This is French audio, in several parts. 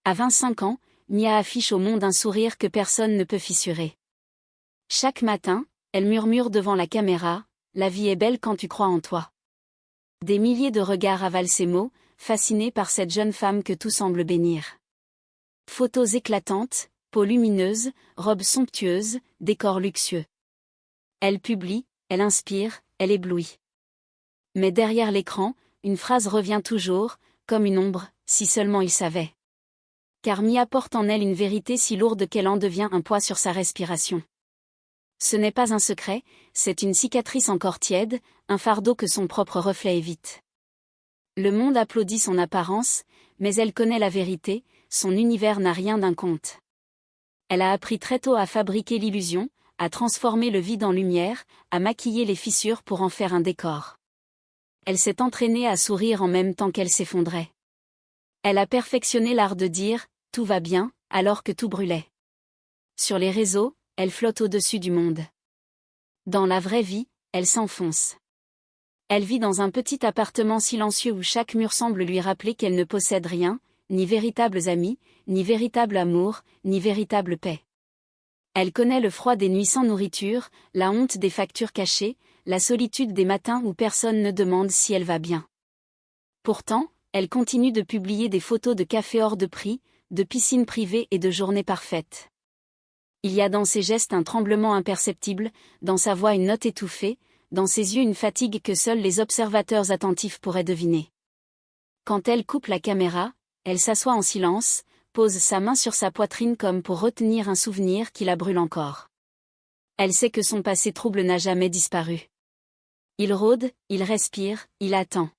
À 25 ans, Mia affiche au monde un sourire que personne ne peut fissurer. Chaque matin, elle murmure devant la caméra, « La vie est belle quand tu crois en toi ». Des milliers de regards avalent ces mots, fascinés par cette jeune femme que tout semble bénir. Photos éclatantes, peau lumineuse, robes somptueuses, décors luxueux. Elle publie, elle inspire, elle éblouit. Mais derrière l'écran, une phrase revient toujours, comme une ombre, si seulement il savait. Car Mia porte en elle une vérité si lourde qu'elle en devient un poids sur sa respiration. Ce n'est pas un secret, c'est une cicatrice encore tiède, un fardeau que son propre reflet évite. Le monde applaudit son apparence, mais elle connaît la vérité, son univers n'a rien d'un conte. Elle a appris très tôt à fabriquer l'illusion, à transformer le vide en lumière, à maquiller les fissures pour en faire un décor. Elle s'est entraînée à sourire en même temps qu'elle s'effondrait. Elle a perfectionné l'art de dire « tout va bien » alors que tout brûlait. Sur les réseaux, elle flotte au-dessus du monde. Dans la vraie vie, elle s'enfonce. Elle vit dans un petit appartement silencieux où chaque mur semble lui rappeler qu'elle ne possède rien, ni véritables amis, ni véritable amour, ni véritable paix. Elle connaît le froid des nuits sans nourriture, la honte des factures cachées, la solitude des matins où personne ne demande si elle va bien. Pourtant, elle continue de publier des photos de cafés hors de prix, de piscines privées et de journées parfaites. Il y a dans ses gestes un tremblement imperceptible, dans sa voix une note étouffée, dans ses yeux une fatigue que seuls les observateurs attentifs pourraient deviner. Quand elle coupe la caméra, elle s'assoit en silence, pose sa main sur sa poitrine comme pour retenir un souvenir qui la brûle encore. Elle sait que son passé trouble n'a jamais disparu. Il rôde, il respire, il attend.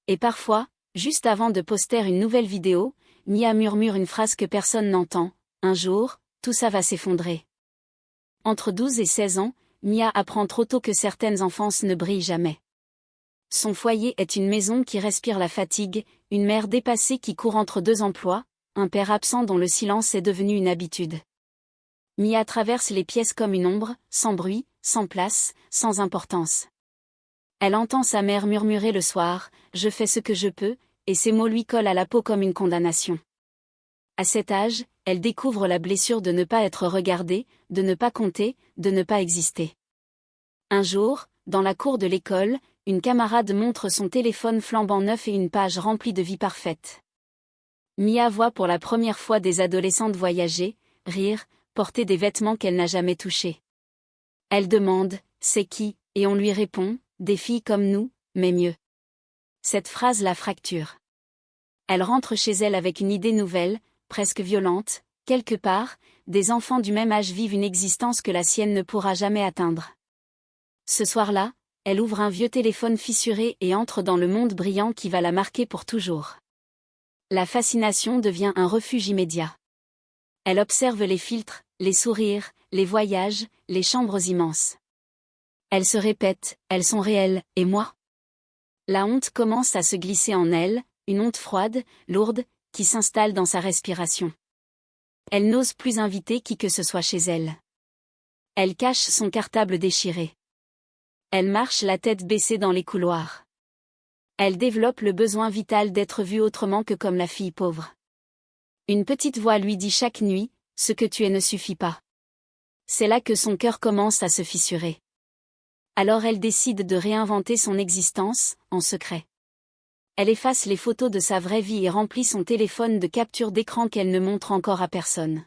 Et parfois, juste avant de poster une nouvelle vidéo, Mia murmure une phrase que personne n'entend, « Un jour, tout ça va s'effondrer ». Entre 12 et 16 ans, Mia apprend trop tôt que certaines enfances ne brillent jamais. Son foyer est une maison qui respire la fatigue, une mère dépassée qui court entre deux emplois, un père absent dont le silence est devenu une habitude. Mia traverse les pièces comme une ombre, sans bruit, sans place, sans importance. Elle entend sa mère murmurer le soir, « Je fais ce que je peux », et ces mots lui collent à la peau comme une condamnation. À cet âge, elle découvre la blessure de ne pas être regardée, de ne pas compter, de ne pas exister. Un jour, dans la cour de l'école, une camarade montre son téléphone flambant neuf et une page remplie de vie parfaite. Mia voit pour la première fois des adolescentes voyager, rire, porter des vêtements qu'elle n'a jamais touchés. Elle demande « C'est qui ?» et on lui répond « Des filles comme nous, mais mieux ». Cette phrase la fracture. Elle rentre chez elle avec une idée nouvelle, presque violente, quelque part, des enfants du même âge vivent une existence que la sienne ne pourra jamais atteindre. Ce soir-là, elle ouvre un vieux téléphone fissuré et entre dans le monde brillant qui va la marquer pour toujours. La fascination devient un refuge immédiat. Elle observe les filtres, les sourires, les voyages, les chambres immenses. Elle se répète, elles sont réelles, et moi ? La honte commence à se glisser en elle, une honte froide, lourde, qui s'installe dans sa respiration. Elle n'ose plus inviter qui que ce soit chez elle. Elle cache son cartable déchiré. Elle marche la tête baissée dans les couloirs. Elle développe le besoin vital d'être vue autrement que comme la fille pauvre. Une petite voix lui dit chaque nuit, « Ce que tu es ne suffit pas ». C'est là que son cœur commence à se fissurer. Alors elle décide de réinventer son existence, en secret. Elle efface les photos de sa vraie vie et remplit son téléphone de captures d'écran qu'elle ne montre encore à personne.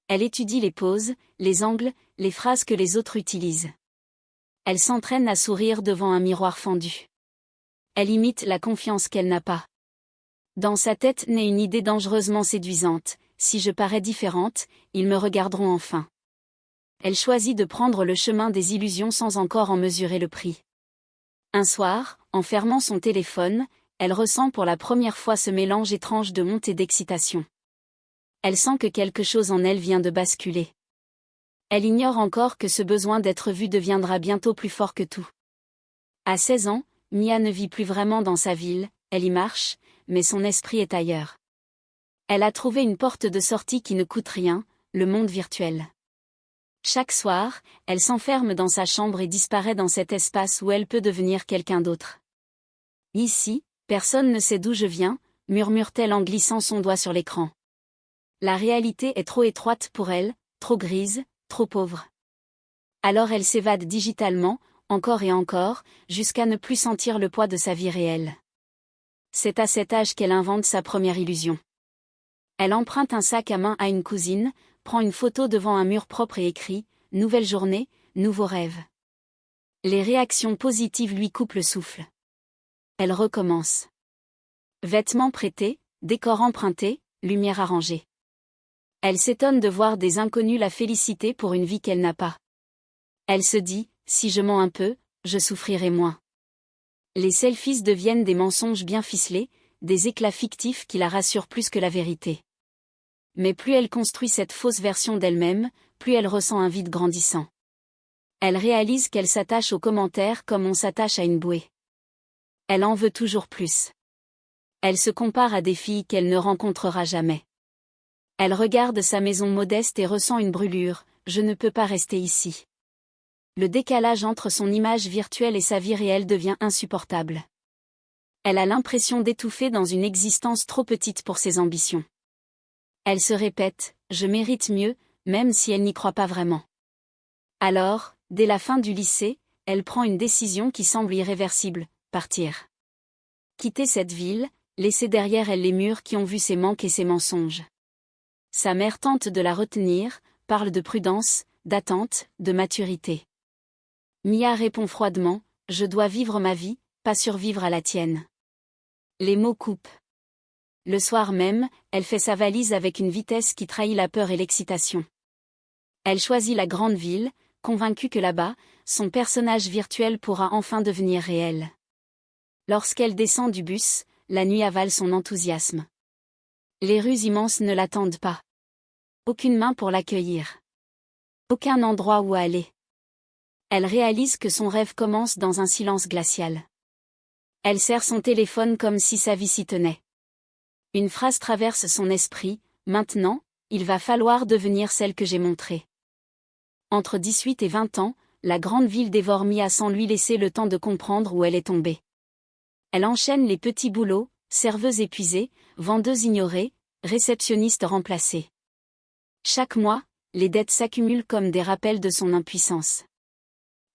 Elle étudie les poses, les angles, les phrases que les autres utilisent. Elle s'entraîne à sourire devant un miroir fendu. Elle imite la confiance qu'elle n'a pas. Dans sa tête naît une idée dangereusement séduisante, si je parais différente, ils me regarderont enfin. Elle choisit de prendre le chemin des illusions sans encore en mesurer le prix. Un soir, en fermant son téléphone, elle ressent pour la première fois ce mélange étrange de honte et d'excitation. Elle sent que quelque chose en elle vient de basculer. Elle ignore encore que ce besoin d'être vue deviendra bientôt plus fort que tout. À 16 ans, Mia ne vit plus vraiment dans sa ville, elle y marche, mais son esprit est ailleurs. Elle a trouvé une porte de sortie qui ne coûte rien, le monde virtuel. Chaque soir, elle s'enferme dans sa chambre et disparaît dans cet espace où elle peut devenir quelqu'un d'autre. Ici, personne ne sait d'où je viens, murmure-t-elle en glissant son doigt sur l'écran. La réalité est trop étroite pour elle, trop grise, trop pauvre. Alors elle s'évade digitalement, encore et encore, jusqu'à ne plus sentir le poids de sa vie réelle. C'est à cet âge qu'elle invente sa première illusion. Elle emprunte un sac à main à une cousine, prend une photo devant un mur propre et écrit « Nouvelle journée, nouveau rêve ». Les réactions positives lui coupent le souffle. Elle recommence. Vêtements prêtés, décor emprunté, lumière arrangée. Elle s'étonne de voir des inconnus la féliciter pour une vie qu'elle n'a pas. Elle se dit, si je mens un peu, je souffrirai moins. Les selfies deviennent des mensonges bien ficelés, des éclats fictifs qui la rassurent plus que la vérité. Mais plus elle construit cette fausse version d'elle-même, plus elle ressent un vide grandissant. Elle réalise qu'elle s'attache aux commentaires comme on s'attache à une bouée. Elle en veut toujours plus. Elle se compare à des filles qu'elle ne rencontrera jamais. Elle regarde sa maison modeste et ressent une brûlure, je ne peux pas rester ici. Le décalage entre son image virtuelle et sa vie réelle devient insupportable. Elle a l'impression d'étouffer dans une existence trop petite pour ses ambitions. Elle se répète, je mérite mieux, même si elle n'y croit pas vraiment. Alors, dès la fin du lycée, elle prend une décision qui semble irréversible, partir. Quitter cette ville, laisser derrière elle les murs qui ont vu ses manques et ses mensonges. Sa mère tente de la retenir, parle de prudence, d'attente, de maturité. Mia répond froidement, je dois vivre ma vie, pas survivre à la tienne. Les mots coupent. Le soir même, elle fait sa valise avec une vitesse qui trahit la peur et l'excitation. Elle choisit la grande ville, convaincue que là-bas, son personnage virtuel pourra enfin devenir réel. Lorsqu'elle descend du bus, la nuit avale son enthousiasme. Les rues immenses ne l'attendent pas. Aucune main pour l'accueillir. Aucun endroit où aller. Elle réalise que son rêve commence dans un silence glacial. Elle serre son téléphone comme si sa vie s'y tenait. Une phrase traverse son esprit, maintenant, il va falloir devenir celle que j'ai montrée. Entre 18 et 20 ans, la grande ville dévore Mia sans lui laisser le temps de comprendre où elle est tombée. Elle enchaîne les petits boulots, serveuse épuisée, vendeuse ignorée, réceptionniste remplacée. Chaque mois, les dettes s'accumulent comme des rappels de son impuissance.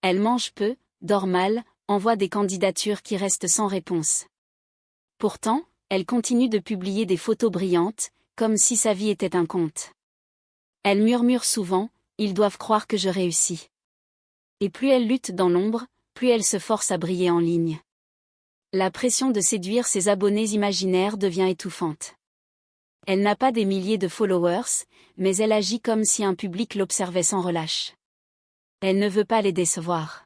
Elle mange peu, dort mal, envoie des candidatures qui restent sans réponse. Pourtant, elle continue de publier des photos brillantes, comme si sa vie était un conte. Elle murmure souvent, ils doivent croire que je réussis. Et plus elle lutte dans l'ombre, plus elle se force à briller en ligne. La pression de séduire ses abonnés imaginaires devient étouffante. Elle n'a pas des milliers de followers, mais elle agit comme si un public l'observait sans relâche. Elle ne veut pas les décevoir.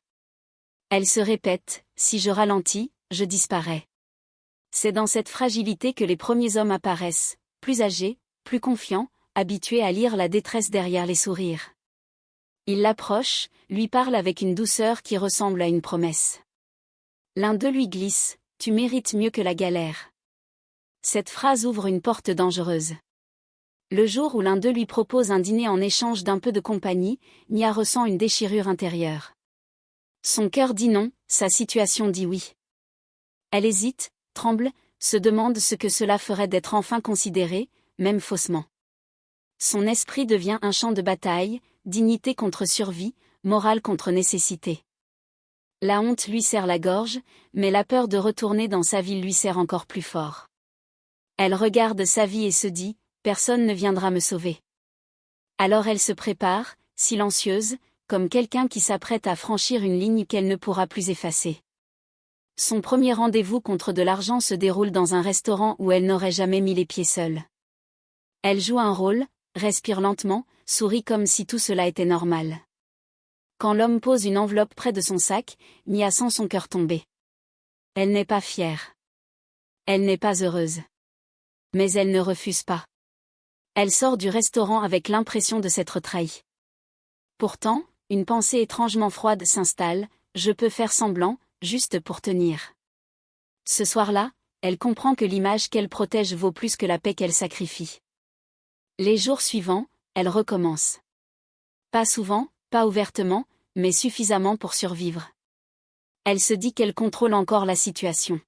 Elle se répète, si je ralentis, je disparais. C'est dans cette fragilité que les premiers hommes apparaissent, plus âgés, plus confiants, habitués à lire la détresse derrière les sourires. Ils l'approchent, lui parlent avec une douceur qui ressemble à une promesse. L'un d'eux lui glisse, tu mérites mieux que la galère. Cette phrase ouvre une porte dangereuse. Le jour où l'un d'eux lui propose un dîner en échange d'un peu de compagnie, Mia ressent une déchirure intérieure. Son cœur dit non, sa situation dit oui. Elle hésite, tremble, se demande ce que cela ferait d'être enfin considérée, même faussement. Son esprit devient un champ de bataille, dignité contre survie, morale contre nécessité. La honte lui serre la gorge, mais la peur de retourner dans sa ville lui serre encore plus fort. Elle regarde sa vie et se dit, personne ne viendra me sauver. Alors elle se prépare, silencieuse, comme quelqu'un qui s'apprête à franchir une ligne qu'elle ne pourra plus effacer. Son premier rendez-vous contre de l'argent se déroule dans un restaurant où elle n'aurait jamais mis les pieds seule. Elle joue un rôle, respire lentement, sourit comme si tout cela était normal. Quand l'homme pose une enveloppe près de son sac, Mia sent son cœur tomber. Elle n'est pas fière. Elle n'est pas heureuse. Mais elle ne refuse pas. Elle sort du restaurant avec l'impression de s'être trahie. Pourtant, une pensée étrangement froide s'installe, je peux faire semblant, juste pour tenir. Ce soir-là, elle comprend que l'image qu'elle protège vaut plus que la paix qu'elle sacrifie. Les jours suivants, elle recommence. Pas souvent, pas ouvertement, mais suffisamment pour survivre. Elle se dit qu'elle contrôle encore la situation.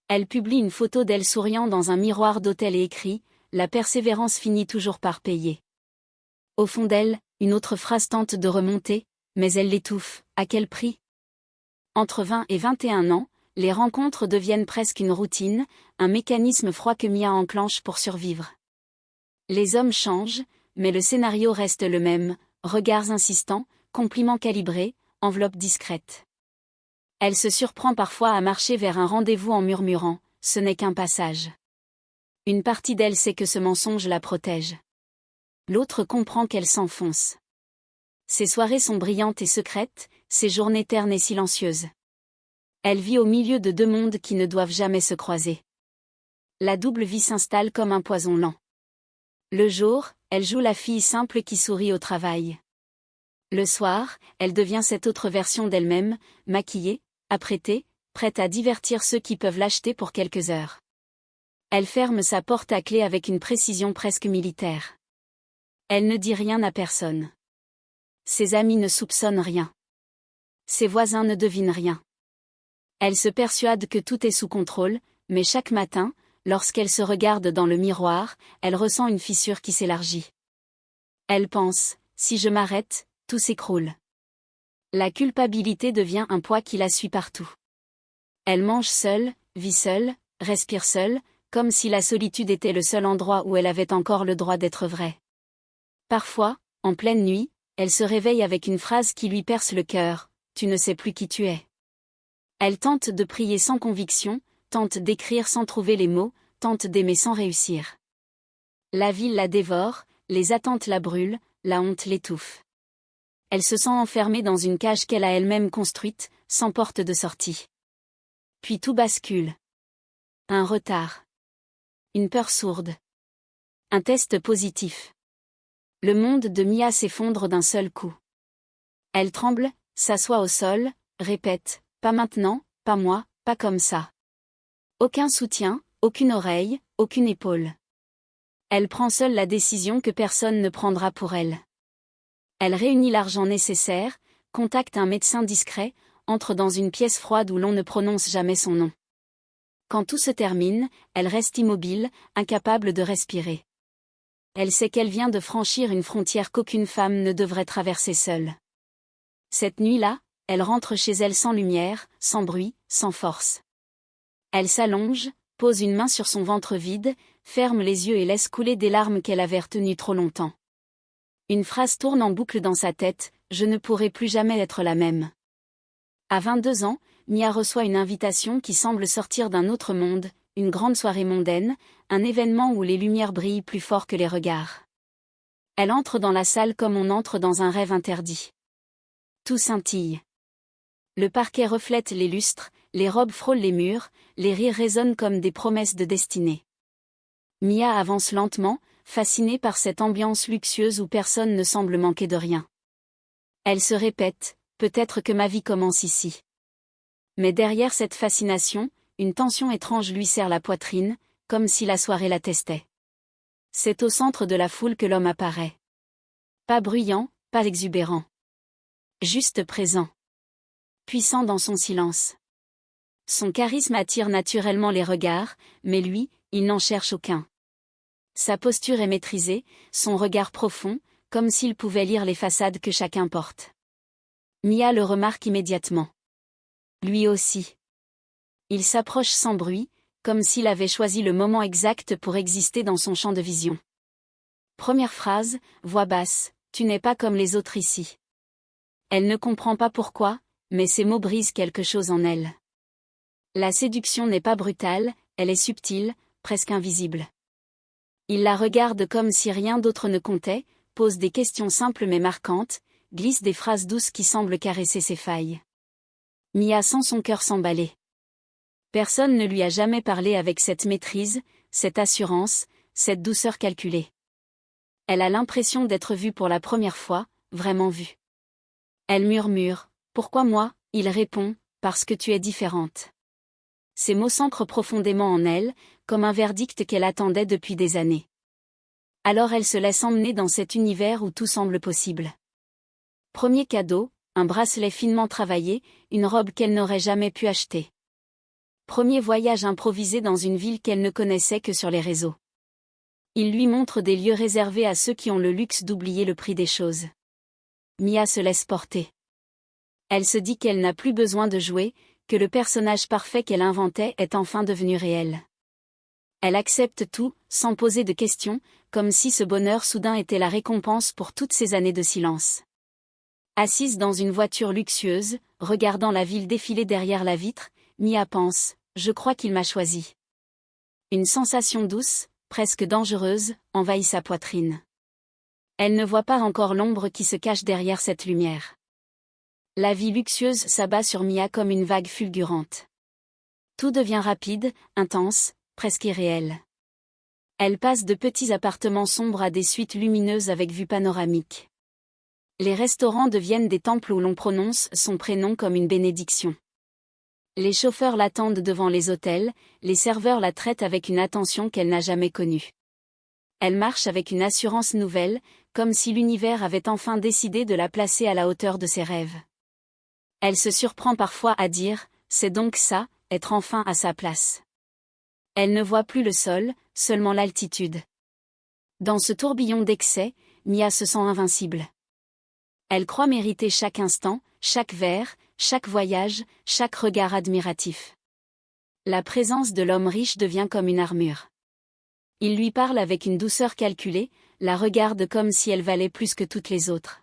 Elle publie une photo d'elle souriant dans un miroir d'hôtel et écrit « La persévérance finit toujours par payer ». Au fond d'elle, une autre phrase tente de remonter, mais elle l'étouffe. À quel prix? Entre 20 et 21 ans, les rencontres deviennent presque une routine, un mécanisme froid que Mia enclenche pour survivre. Les hommes changent, mais le scénario reste le même, regards insistants, compliments calibrés, enveloppes discrètes. Elle se surprend parfois à marcher vers un rendez-vous en murmurant « ce n'est qu'un passage ». Une partie d'elle sait que ce mensonge la protège. L'autre comprend qu'elle s'enfonce. Ses soirées sont brillantes et secrètes, ses journées ternes et silencieuses. Elle vit au milieu de deux mondes qui ne doivent jamais se croiser. La double vie s'installe comme un poison lent. Le jour, elle joue la fille simple qui sourit au travail. Le soir, elle devient cette autre version d'elle-même, maquillée, apprêtée, prête à divertir ceux qui peuvent l'acheter pour quelques heures. Elle ferme sa porte à clé avec une précision presque militaire. Elle ne dit rien à personne. Ses amis ne soupçonnent rien. Ses voisins ne devinent rien. Elle se persuade que tout est sous contrôle, mais chaque matin, lorsqu'elle se regarde dans le miroir, elle ressent une fissure qui s'élargit. Elle pense, si je m'arrête, tout s'écroule. La culpabilité devient un poids qui la suit partout. Elle mange seule, vit seule, respire seule, comme si la solitude était le seul endroit où elle avait encore le droit d'être vraie. Parfois, en pleine nuit, elle se réveille avec une phrase qui lui perce le cœur, « Tu ne sais plus qui tu es ». Elle tente de prier sans conviction, tente d'écrire sans trouver les mots, tente d'aimer sans réussir. La ville la dévore, les attentes la brûlent, la honte l'étouffe. Elle se sent enfermée dans une cage qu'elle a elle-même construite, sans porte de sortie. Puis tout bascule. Un retard. Une peur sourde. Un test positif. Le monde de Mia s'effondre d'un seul coup. Elle tremble, s'assoit au sol, répète « Pas maintenant, pas moi, pas comme ça ». Aucun soutien, aucune oreille, aucune épaule. Elle prend seule la décision que personne ne prendra pour elle. Elle réunit l'argent nécessaire, contacte un médecin discret, entre dans une pièce froide où l'on ne prononce jamais son nom. Quand tout se termine, elle reste immobile, incapable de respirer. Elle sait qu'elle vient de franchir une frontière qu'aucune femme ne devrait traverser seule. Cette nuit-là, elle rentre chez elle sans lumière, sans bruit, sans force. Elle s'allonge, pose une main sur son ventre vide, ferme les yeux et laisse couler des larmes qu'elle avait retenues trop longtemps. Une phrase tourne en boucle dans sa tête, « Je ne pourrai plus jamais être la même ». À 22 ans, Mia reçoit une invitation qui semble sortir d'un autre monde, une grande soirée mondaine, un événement où les lumières brillent plus fort que les regards. Elle entre dans la salle comme on entre dans un rêve interdit. Tout scintille. Le parquet reflète les lustres, les robes frôlent les murs, les rires résonnent comme des promesses de destinée. Mia avance lentement, fascinée par cette ambiance luxueuse où personne ne semble manquer de rien. Elle se répète, peut-être que ma vie commence ici. Mais derrière cette fascination, une tension étrange lui serre la poitrine, comme si la soirée la testait. C'est au centre de la foule que l'homme apparaît. Pas bruyant, pas exubérant. Juste présent. Puissant dans son silence. Son charisme attire naturellement les regards, mais lui, il n'en cherche aucun. Sa posture est maîtrisée, son regard profond, comme s'il pouvait lire les façades que chacun porte. Mia le remarque immédiatement. Lui aussi. Il s'approche sans bruit, comme s'il avait choisi le moment exact pour exister dans son champ de vision. Première phrase, voix basse, « Tu n'es pas comme les autres ici ». Elle ne comprend pas pourquoi, mais ces mots brisent quelque chose en elle. La séduction n'est pas brutale, elle est subtile, presque invisible. Il la regarde comme si rien d'autre ne comptait, pose des questions simples mais marquantes, glisse des phrases douces qui semblent caresser ses failles. Mia sent son cœur s'emballer. Personne ne lui a jamais parlé avec cette maîtrise, cette assurance, cette douceur calculée. Elle a l'impression d'être vue pour la première fois, vraiment vue. Elle murmure, « Pourquoi moi ?» Il répond, « Parce que tu es différente. » Ces mots s'ancrent profondément en elle, comme un verdict qu'elle attendait depuis des années. Alors elle se laisse emmener dans cet univers où tout semble possible. Premier cadeau, un bracelet finement travaillé, une robe qu'elle n'aurait jamais pu acheter. Premier voyage improvisé dans une ville qu'elle ne connaissait que sur les réseaux. Il lui montre des lieux réservés à ceux qui ont le luxe d'oublier le prix des choses. Mia se laisse porter. Elle se dit qu'elle n'a plus besoin de jouer, que le personnage parfait qu'elle inventait est enfin devenu réel. Elle accepte tout, sans poser de questions, comme si ce bonheur soudain était la récompense pour toutes ces années de silence. Assise dans une voiture luxueuse, regardant la ville défiler derrière la vitre, Mia pense, je crois qu'il m'a choisi. Une sensation douce, presque dangereuse, envahit sa poitrine. Elle ne voit pas encore l'ombre qui se cache derrière cette lumière. La vie luxueuse s'abat sur Mia comme une vague fulgurante. Tout devient rapide, intense, presque irréel. Elle passe de petits appartements sombres à des suites lumineuses avec vue panoramique. Les restaurants deviennent des temples où l'on prononce son prénom comme une bénédiction. Les chauffeurs l'attendent devant les hôtels, les serveurs la traitent avec une attention qu'elle n'a jamais connue. Elle marche avec une assurance nouvelle, comme si l'univers avait enfin décidé de la placer à la hauteur de ses rêves. Elle se surprend parfois à dire, c'est donc ça, être enfin à sa place. Elle ne voit plus le sol, seulement l'altitude. Dans ce tourbillon d'excès, Mia se sent invincible. Elle croit mériter chaque instant, chaque verre, chaque voyage, chaque regard admiratif. La présence de l'homme riche devient comme une armure. Il lui parle avec une douceur calculée, la regarde comme si elle valait plus que toutes les autres.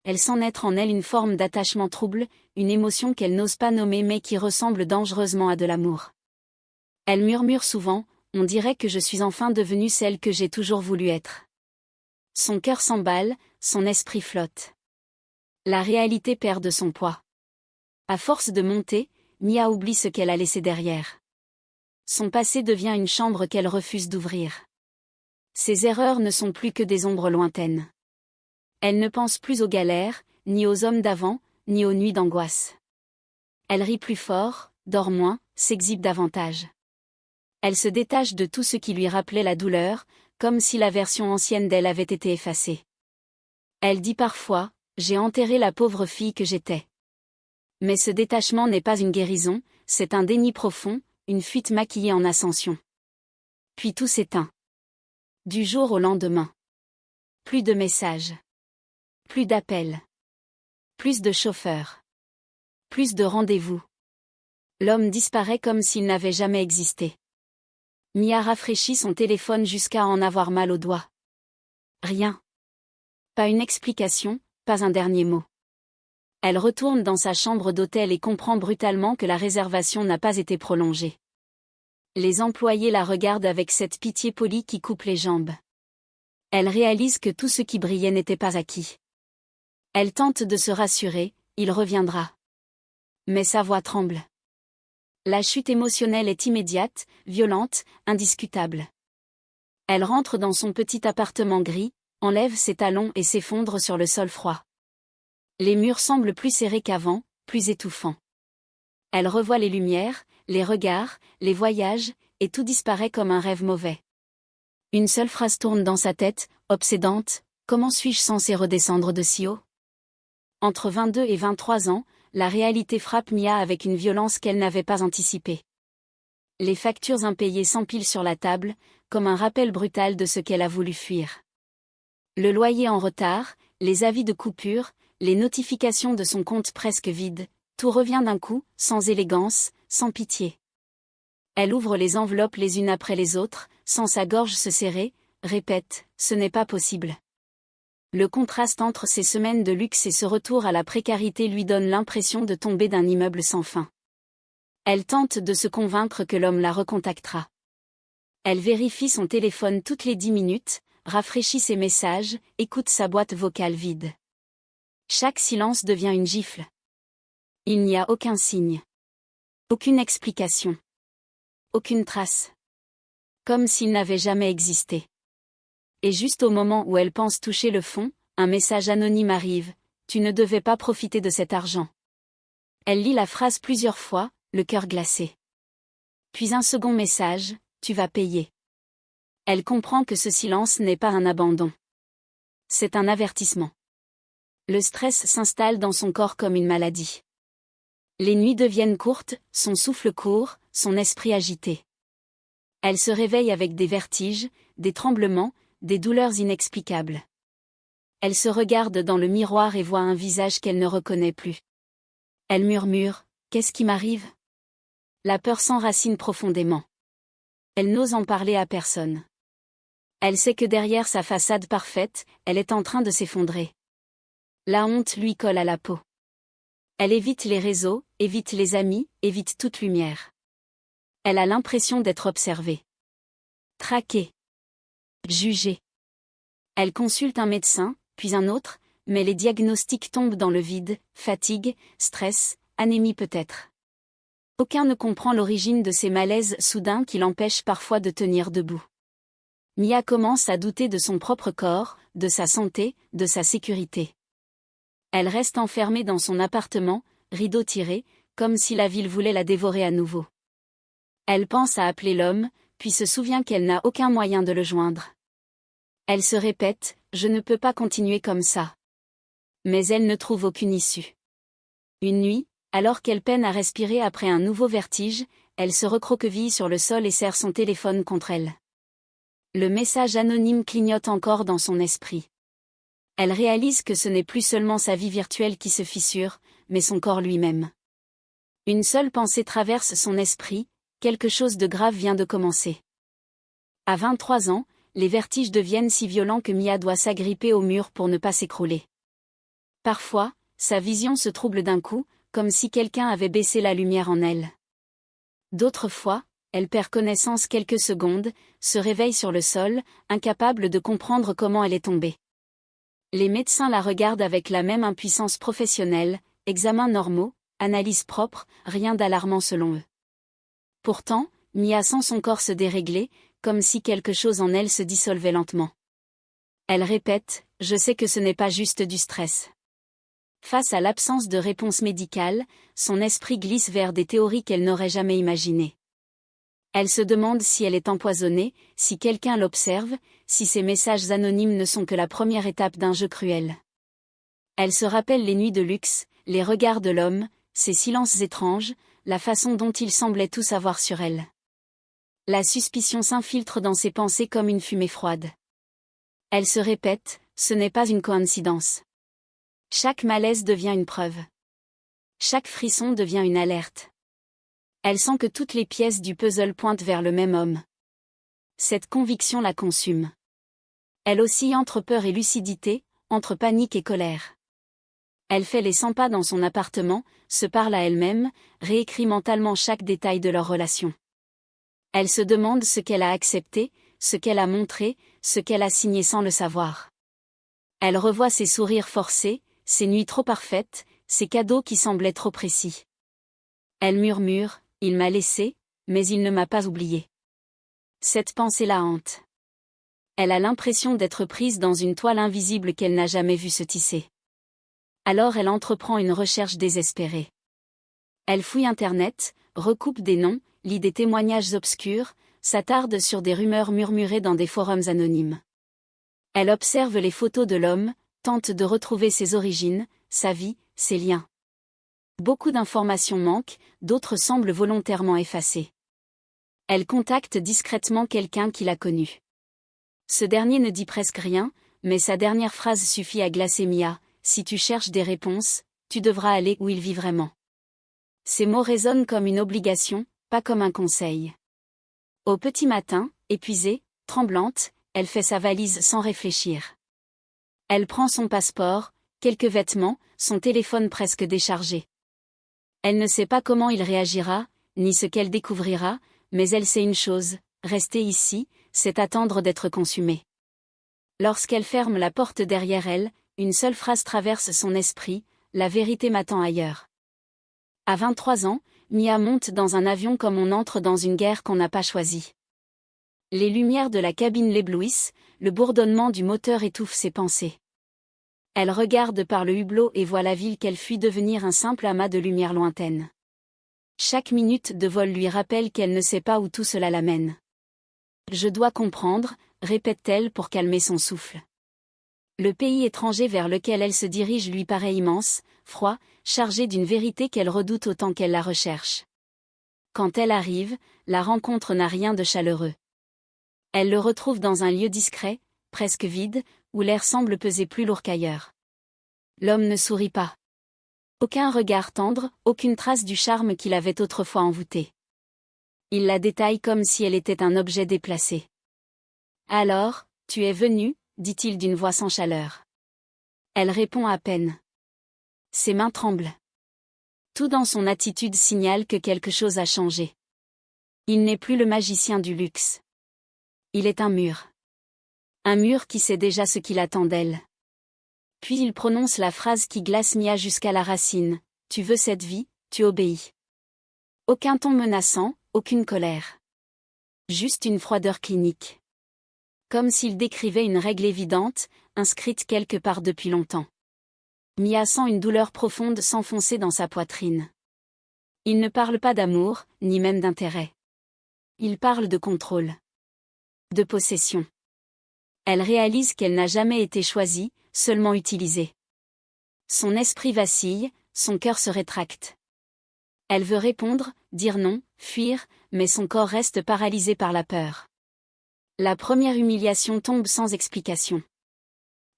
Elle sent naître en elle une forme d'attachement trouble, une émotion qu'elle n'ose pas nommer mais qui ressemble dangereusement à de l'amour. Elle murmure souvent, on dirait que je suis enfin devenue celle que j'ai toujours voulu être. Son cœur s'emballe, son esprit flotte. La réalité perd de son poids. À force de monter, Mia oublie ce qu'elle a laissé derrière. Son passé devient une chambre qu'elle refuse d'ouvrir. Ses erreurs ne sont plus que des ombres lointaines. Elle ne pense plus aux galères, ni aux hommes d'avant, ni aux nuits d'angoisse. Elle rit plus fort, dort moins, s'exhibe davantage. Elle se détache de tout ce qui lui rappelait la douleur, comme si la version ancienne d'elle avait été effacée. Elle dit parfois, j'ai enterré la pauvre fille que j'étais. Mais ce détachement n'est pas une guérison, c'est un déni profond, une fuite maquillée en ascension. Puis tout s'éteint. Du jour au lendemain. Plus de messages. Plus d'appels. Plus de chauffeurs. Plus de rendez-vous. L'homme disparaît comme s'il n'avait jamais existé. Mia rafraîchit son téléphone jusqu'à en avoir mal aux doigts. Rien. Pas une explication, pas un dernier mot. Elle retourne dans sa chambre d'hôtel et comprend brutalement que la réservation n'a pas été prolongée. Les employés la regardent avec cette pitié polie qui coupe les jambes. Elle réalise que tout ce qui brillait n'était pas acquis. Elle tente de se rassurer, il reviendra. Mais sa voix tremble. La chute émotionnelle est immédiate, violente, indiscutable. Elle rentre dans son petit appartement gris, enlève ses talons et s'effondre sur le sol froid. Les murs semblent plus serrés qu'avant, plus étouffants. Elle revoit les lumières, les regards, les voyages, et tout disparaît comme un rêve mauvais. Une seule phrase tourne dans sa tête, obsédante, comment suis-je censée redescendre de si haut ? Entre 22 et 23 ans, la réalité frappe Mia avec une violence qu'elle n'avait pas anticipée. Les factures impayées s'empilent sur la table, comme un rappel brutal de ce qu'elle a voulu fuir. Le loyer en retard, les avis de coupure, les notifications de son compte presque vide, tout revient d'un coup, sans élégance, sans pitié. Elle ouvre les enveloppes les unes après les autres, sans sa gorge se serrer, répète, ce n'est pas possible. Le contraste entre ces semaines de luxe et ce retour à la précarité lui donne l'impression de tomber d'un immeuble sans fin. Elle tente de se convaincre que l'homme la recontactera. Elle vérifie son téléphone toutes les 10 minutes, rafraîchit ses messages, écoute sa boîte vocale vide. Chaque silence devient une gifle. Il n'y a aucun signe. Aucune explication. Aucune trace. Comme s'il n'avait jamais existé. Et juste au moment où elle pense toucher le fond, un message anonyme arrive, « Tu ne devais pas profiter de cet argent ». Elle lit la phrase plusieurs fois, le cœur glacé. Puis un second message, « Tu vas payer ». Elle comprend que ce silence n'est pas un abandon. C'est un avertissement. Le stress s'installe dans son corps comme une maladie. Les nuits deviennent courtes, son souffle court, son esprit agité. Elle se réveille avec des vertiges, des tremblements, des douleurs inexplicables. Elle se regarde dans le miroir et voit un visage qu'elle ne reconnaît plus. Elle murmure, « Qu'est-ce qui m'arrive ?» La peur s'enracine profondément. Elle n'ose en parler à personne. Elle sait que derrière sa façade parfaite, elle est en train de s'effondrer. La honte lui colle à la peau. Elle évite les réseaux, évite les amis, évite toute lumière. Elle a l'impression d'être observée. Traquée. Jugée. Elle consulte un médecin, puis un autre, mais les diagnostics tombent dans le vide, fatigue, stress, anémie peut-être. Aucun ne comprend l'origine de ces malaises soudains qui l'empêchent parfois de tenir debout. Mia commence à douter de son propre corps, de sa santé, de sa sécurité. Elle reste enfermée dans son appartement, rideau tiré, comme si la ville voulait la dévorer à nouveau. Elle pense à appeler l'homme, puis se souvient qu'elle n'a aucun moyen de le joindre. Elle se répète, « Je ne peux pas continuer comme ça. » Mais elle ne trouve aucune issue. Une nuit, alors qu'elle peine à respirer après un nouveau vertige, elle se recroqueville sur le sol et serre son téléphone contre elle. Le message anonyme clignote encore dans son esprit. Elle réalise que ce n'est plus seulement sa vie virtuelle qui se fissure, mais son corps lui-même. Une seule pensée traverse son esprit, quelque chose de grave vient de commencer. À 23 ans, les vertiges deviennent si violents que Mia doit s'agripper au mur pour ne pas s'écrouler. Parfois, sa vision se trouble d'un coup, comme si quelqu'un avait baissé la lumière en elle. D'autres fois, elle perd connaissance quelques secondes, se réveille sur le sol, incapable de comprendre comment elle est tombée. Les médecins la regardent avec la même impuissance professionnelle, examens normaux, analyses propres, rien d'alarmant selon eux. Pourtant, Mia sent son corps se dérégler, comme si quelque chose en elle se dissolvait lentement. Elle répète, « Je sais que ce n'est pas juste du stress. » Face à l'absence de réponse médicale, son esprit glisse vers des théories qu'elle n'aurait jamais imaginées. Elle se demande si elle est empoisonnée, si quelqu'un l'observe, si ces messages anonymes ne sont que la première étape d'un jeu cruel. Elle se rappelle les nuits de luxe, les regards de l'homme, ses silences étranges, la façon dont il semblait tout savoir sur elle. La suspicion s'infiltre dans ses pensées comme une fumée froide. Elle se répète, ce n'est pas une coïncidence. Chaque malaise devient une preuve. Chaque frisson devient une alerte. Elle sent que toutes les pièces du puzzle pointent vers le même homme. Cette conviction la consume. Elle oscille entre peur et lucidité, entre panique et colère. Elle fait les 100 pas dans son appartement, se parle à elle-même, réécrit mentalement chaque détail de leur relation. Elle se demande ce qu'elle a accepté, ce qu'elle a montré, ce qu'elle a signé sans le savoir. Elle revoit ses sourires forcés, ses nuits trop parfaites, ses cadeaux qui semblaient trop précis. Elle murmure, « Il m'a laissé, mais il ne m'a pas oublié. » Cette pensée la hante. Elle a l'impression d'être prise dans une toile invisible qu'elle n'a jamais vue se tisser. Alors elle entreprend une recherche désespérée. Elle fouille Internet, recoupe des noms, lit des témoignages obscurs, s'attarde sur des rumeurs murmurées dans des forums anonymes. Elle observe les photos de l'homme, tente de retrouver ses origines, sa vie, ses liens. Beaucoup d'informations manquent, d'autres semblent volontairement effacées. Elle contacte discrètement quelqu'un qui l'a connu. Ce dernier ne dit presque rien, mais sa dernière phrase suffit à glacer Mia, « Si tu cherches des réponses, tu devras aller où il vit vraiment. » Ces mots résonnent comme une obligation, pas comme un conseil. Au petit matin, épuisée, tremblante, elle fait sa valise sans réfléchir. Elle prend son passeport, quelques vêtements, son téléphone presque déchargé. Elle ne sait pas comment il réagira, ni ce qu'elle découvrira, mais elle sait une chose, rester ici, c'est attendre d'être consumée. Lorsqu'elle ferme la porte derrière elle, une seule phrase traverse son esprit, la vérité m'attend ailleurs. À 23 ans, Mia monte dans un avion comme on entre dans une guerre qu'on n'a pas choisie. Les lumières de la cabine l'éblouissent, le bourdonnement du moteur étouffe ses pensées. Elle regarde par le hublot et voit la ville qu'elle fuit devenir un simple amas de lumière lointaine. Chaque minute de vol lui rappelle qu'elle ne sait pas où tout cela l'amène. « Je dois comprendre », répète-t-elle pour calmer son souffle. Le pays étranger vers lequel elle se dirige lui paraît immense, froid, chargé d'une vérité qu'elle redoute autant qu'elle la recherche. Quand elle arrive, la rencontre n'a rien de chaleureux. Elle le retrouve dans un lieu discret, presque vide, où l'air semble peser plus lourd qu'ailleurs. L'homme ne sourit pas. Aucun regard tendre, aucune trace du charme qu'il avait autrefois envoûté. Il la détaille comme si elle était un objet déplacé. « Alors, tu es venue » dit-il d'une voix sans chaleur. Elle répond à peine. Ses mains tremblent. Tout dans son attitude signale que quelque chose a changé. Il n'est plus le magicien du luxe. Il est un mur. Un mur qui sait déjà ce qu'il attend d'elle. Puis il prononce la phrase qui glace Mia jusqu'à la racine. « Tu veux cette vie, tu obéis. » Aucun ton menaçant, aucune colère. Juste une froideur clinique. Comme s'il décrivait une règle évidente, inscrite quelque part depuis longtemps. Mia sent une douleur profonde s'enfoncer dans sa poitrine. Il ne parle pas d'amour, ni même d'intérêt. Il parle de contrôle. De possession. Elle réalise qu'elle n'a jamais été choisie, seulement utilisée. Son esprit vacille, son cœur se rétracte. Elle veut répondre, dire non, fuir, mais son corps reste paralysé par la peur. La première humiliation tombe sans explication.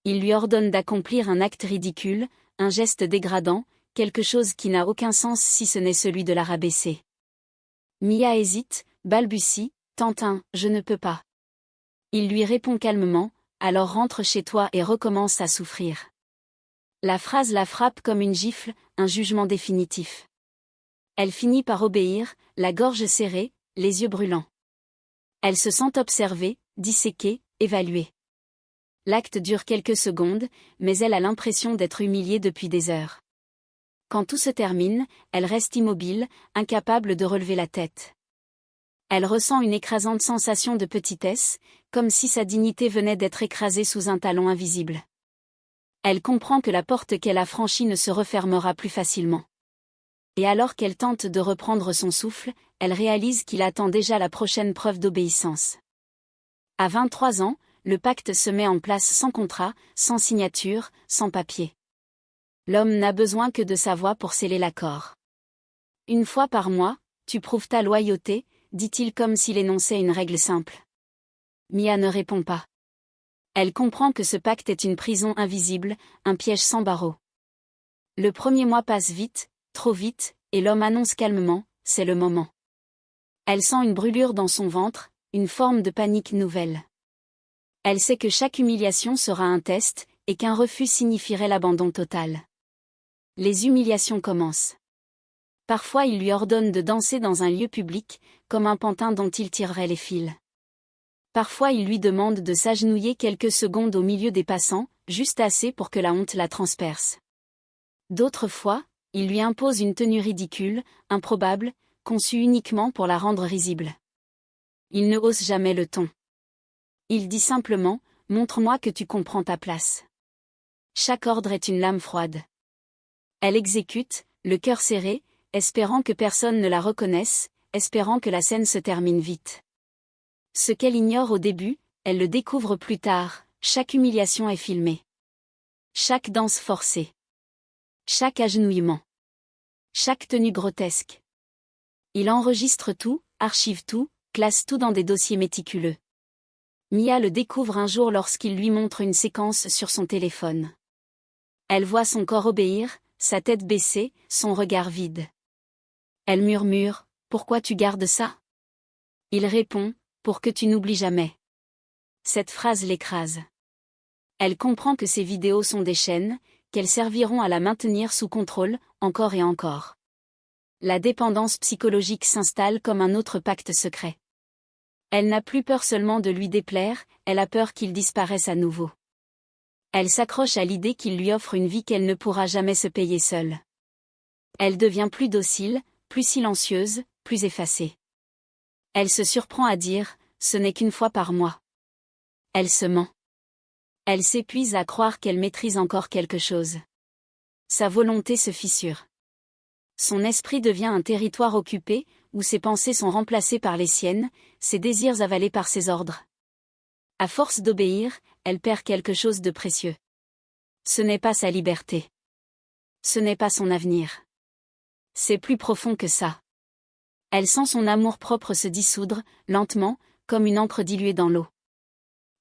Il lui ordonne d'accomplir un acte ridicule, un geste dégradant, quelque chose qui n'a aucun sens si ce n'est celui de la rabaisser. Mia hésite, balbutie, tente un « je ne peux pas ». Il lui répond calmement « alors rentre chez toi et recommence à souffrir ». La phrase la frappe comme une gifle, un jugement définitif. Elle finit par obéir, la gorge serrée, les yeux brûlants. Elle se sent observée, disséquée, évaluée. L'acte dure quelques secondes, mais elle a l'impression d'être humiliée depuis des heures. Quand tout se termine, elle reste immobile, incapable de relever la tête. Elle ressent une écrasante sensation de petitesse, comme si sa dignité venait d'être écrasée sous un talon invisible. Elle comprend que la porte qu'elle a franchie ne se refermera plus facilement. Et alors qu'elle tente de reprendre son souffle, elle réalise qu'il attend déjà la prochaine preuve d'obéissance. À 23 ans, le pacte se met en place sans contrat, sans signature, sans papier. L'homme n'a besoin que de sa voix pour sceller l'accord. Une fois par mois, tu prouves ta loyauté, dit-il comme s'il énonçait une règle simple. Mia ne répond pas. Elle comprend que ce pacte est une prison invisible, un piège sans barreaux. Le premier mois passe vite, trop vite, et l'homme annonce calmement, c'est le moment. Elle sent une brûlure dans son ventre, une forme de panique nouvelle. Elle sait que chaque humiliation sera un test, et qu'un refus signifierait l'abandon total. Les humiliations commencent. Parfois il lui ordonne de danser dans un lieu public, comme un pantin dont il tirerait les fils. Parfois il lui demande de s'agenouiller quelques secondes au milieu des passants, juste assez pour que la honte la transperce. D'autres fois, il lui impose une tenue ridicule, improbable, conçue uniquement pour la rendre risible. Il ne hausse jamais le ton. Il dit simplement, « Montre-moi que tu comprends ta place ». Chaque ordre est une lame froide. Elle exécute, le cœur serré, espérant que personne ne la reconnaisse, espérant que la scène se termine vite. Ce qu'elle ignore au début, elle le découvre plus tard, chaque humiliation est filmée. Chaque danse forcée. Chaque agenouillement. Chaque tenue grotesque. Il enregistre tout, archive tout, classe tout dans des dossiers méticuleux. Mia le découvre un jour lorsqu'il lui montre une séquence sur son téléphone. Elle voit son corps obéir, sa tête baissée, son regard vide. Elle murmure, « Pourquoi tu gardes ça ?» Il répond, « Pour que tu n'oublies jamais. » Cette phrase l'écrase. Elle comprend que ces vidéos sont des chaînes, qu'elles serviront à la maintenir sous contrôle, encore et encore. La dépendance psychologique s'installe comme un autre pacte secret. Elle n'a plus peur seulement de lui déplaire, elle a peur qu'il disparaisse à nouveau. Elle s'accroche à l'idée qu'il lui offre une vie qu'elle ne pourra jamais se payer seule. Elle devient plus docile, plus silencieuse, plus effacée. Elle se surprend à dire, ce n'est qu'une fois par mois. Elle se ment. Elle s'épuise à croire qu'elle maîtrise encore quelque chose. Sa volonté se fissure. Son esprit devient un territoire occupé, où ses pensées sont remplacées par les siennes, ses désirs avalés par ses ordres. À force d'obéir, elle perd quelque chose de précieux. Ce n'est pas sa liberté. Ce n'est pas son avenir. C'est plus profond que ça. Elle sent son amour-propre se dissoudre, lentement, comme une encre diluée dans l'eau.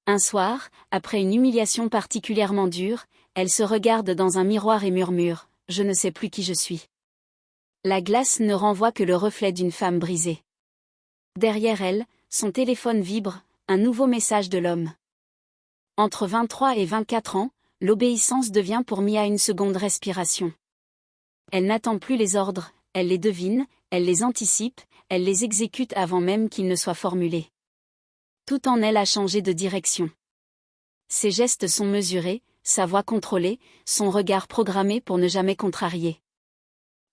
Un soir, après une humiliation particulièrement dure, elle se regarde dans un miroir et murmure « Je ne sais plus qui je suis ». La glace ne renvoie que le reflet d'une femme brisée. Derrière elle, son téléphone vibre, un nouveau message de l'homme. Entre 23 et 24 ans, l'obéissance devient pour Mia une seconde respiration. Elle n'attend plus les ordres, elle les devine, elle les anticipe, elle les exécute avant même qu'ils ne soient formulés. Tout en elle a changé de direction. Ses gestes sont mesurés, sa voix contrôlée, son regard programmé pour ne jamais contrarier.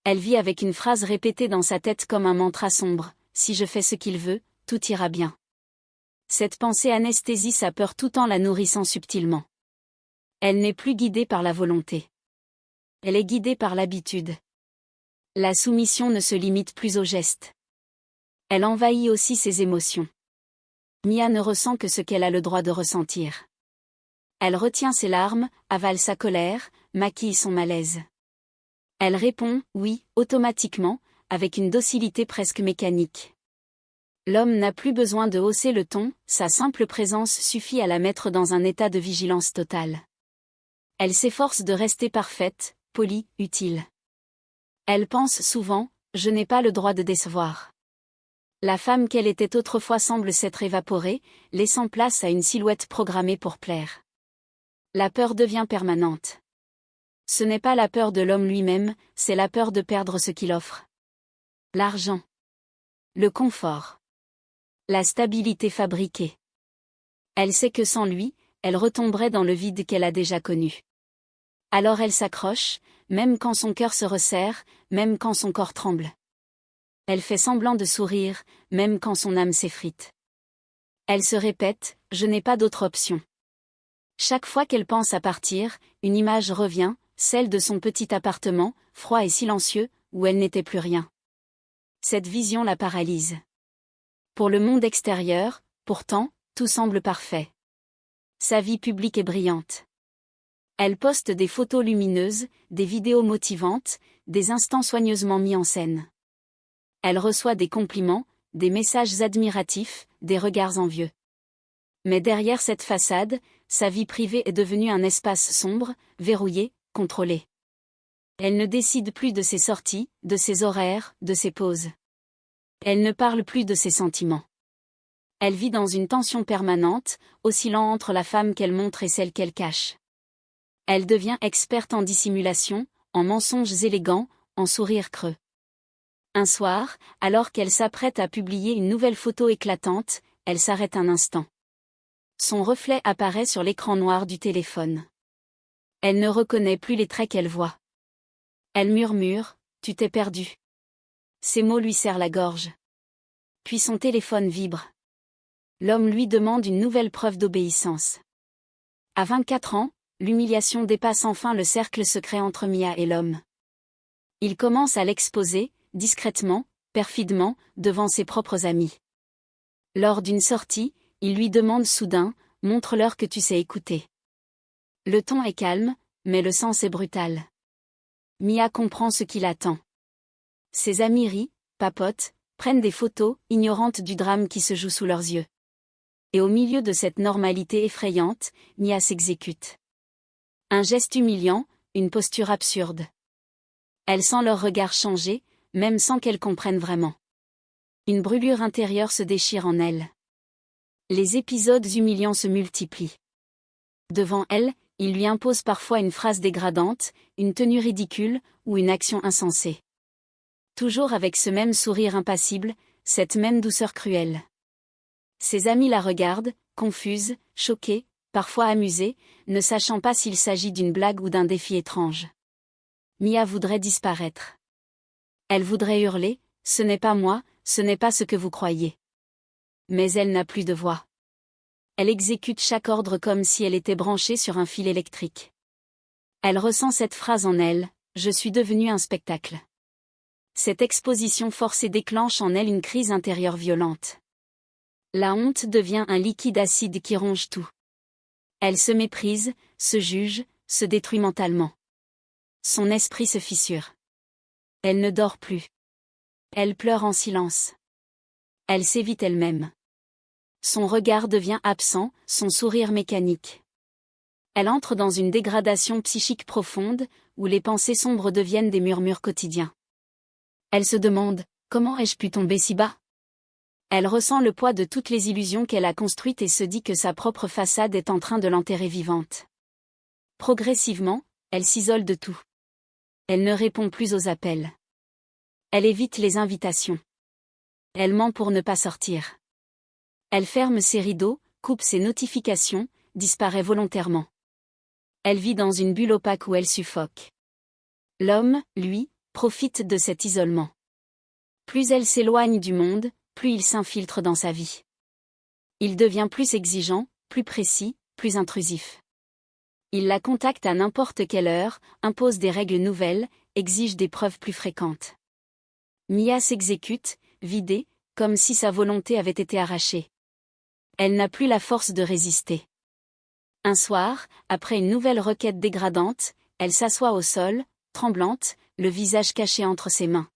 Elle vit avec une phrase répétée dans sa tête comme un mantra sombre, « Si je fais ce qu'il veut, tout ira bien ». Cette pensée anesthésie sa peur tout en la nourrissant subtilement. Elle n'est plus guidée par la volonté. Elle est guidée par l'habitude. La soumission ne se limite plus aux gestes. Elle envahit aussi ses émotions. Mia ne ressent que ce qu'elle a le droit de ressentir. Elle retient ses larmes, avale sa colère, maquille son malaise. Elle répond « oui » automatiquement, avec une docilité presque mécanique. L'homme n'a plus besoin de hausser le ton, sa simple présence suffit à la mettre dans un état de vigilance totale. Elle s'efforce de rester parfaite, polie, utile. Elle pense souvent « je n'ai pas le droit de décevoir ». La femme qu'elle était autrefois semble s'être évaporée, laissant place à une silhouette programmée pour plaire. La peur devient permanente. Ce n'est pas la peur de l'homme lui-même, c'est la peur de perdre ce qu'il offre. L'argent. Le confort. La stabilité fabriquée. Elle sait que sans lui, elle retomberait dans le vide qu'elle a déjà connu. Alors elle s'accroche, même quand son cœur se resserre, même quand son corps tremble. Elle fait semblant de sourire, même quand son âme s'effrite. Elle se répète, je n'ai pas d'autre option. Chaque fois qu'elle pense à partir, une image revient, celle de son petit appartement, froid et silencieux, où elle n'était plus rien. Cette vision la paralyse. Pour le monde extérieur, pourtant, tout semble parfait. Sa vie publique est brillante. Elle poste des photos lumineuses, des vidéos motivantes, des instants soigneusement mis en scène. Elle reçoit des compliments, des messages admiratifs, des regards envieux. Mais derrière cette façade, sa vie privée est devenue un espace sombre, verrouillé, contrôlé. Elle ne décide plus de ses sorties, de ses horaires, de ses pauses. Elle ne parle plus de ses sentiments. Elle vit dans une tension permanente, oscillant entre la femme qu'elle montre et celle qu'elle cache. Elle devient experte en dissimulation, en mensonges élégants, en sourires creux. Un soir, alors qu'elle s'apprête à publier une nouvelle photo éclatante, elle s'arrête un instant. Son reflet apparaît sur l'écran noir du téléphone. Elle ne reconnaît plus les traits qu'elle voit. Elle murmure, « Tu t'es perdu ». Ces mots lui serrent la gorge. Puis son téléphone vibre. L'homme lui demande une nouvelle preuve d'obéissance. À 24 ans, l'humiliation dépasse enfin le cercle secret entre Mia et l'homme. Il commence à l'exposer, discrètement, perfidement, devant ses propres amis. Lors d'une sortie, il lui demande soudain, « Montre-leur que tu sais écouter ». Le ton est calme, mais le sens est brutal. Mia comprend ce qui l'attend. Ses amis rient, papotent, prennent des photos, ignorantes du drame qui se joue sous leurs yeux. Et au milieu de cette normalité effrayante, Mia s'exécute. Un geste humiliant, une posture absurde. Elle sent leur regard changer, même sans qu'elle comprenne vraiment. Une brûlure intérieure se déchire en elle. Les épisodes humiliants se multiplient. Devant elle, il lui impose parfois une phrase dégradante, une tenue ridicule, ou une action insensée. Toujours avec ce même sourire impassible, cette même douceur cruelle. Ses amis la regardent, confuses, choquées, parfois amusées, ne sachant pas s'il s'agit d'une blague ou d'un défi étrange. Mia voudrait disparaître. Elle voudrait hurler, « Ce n'est pas moi, ce n'est pas ce que vous croyez ». Mais elle n'a plus de voix. Elle exécute chaque ordre comme si elle était branchée sur un fil électrique. Elle ressent cette phrase en elle, « Je suis devenue un spectacle ». Cette exposition forcée déclenche en elle une crise intérieure violente. La honte devient un liquide acide qui ronge tout. Elle se méprise, se juge, se détruit mentalement. Son esprit se fissure. Elle ne dort plus. Elle pleure en silence. Elle s'évite elle-même. Son regard devient absent, son sourire mécanique. Elle entre dans une dégradation psychique profonde, où les pensées sombres deviennent des murmures quotidiens. Elle se demande, comment ai-je pu tomber si bas? Elle ressent le poids de toutes les illusions qu'elle a construites et se dit que sa propre façade est en train de l'enterrer vivante. Progressivement, elle s'isole de tout. Elle ne répond plus aux appels. Elle évite les invitations. Elle ment pour ne pas sortir. Elle ferme ses rideaux, coupe ses notifications, disparaît volontairement. Elle vit dans une bulle opaque où elle suffoque. L'homme, lui, profite de cet isolement. Plus elle s'éloigne du monde, plus il s'infiltre dans sa vie. Il devient plus exigeant, plus précis, plus intrusif. Il la contacte à n'importe quelle heure, impose des règles nouvelles, exige des preuves plus fréquentes. Mia s'exécute, vidée, comme si sa volonté avait été arrachée. Elle n'a plus la force de résister. Un soir, après une nouvelle requête dégradante, elle s'assoit au sol, tremblante, le visage caché entre ses mains.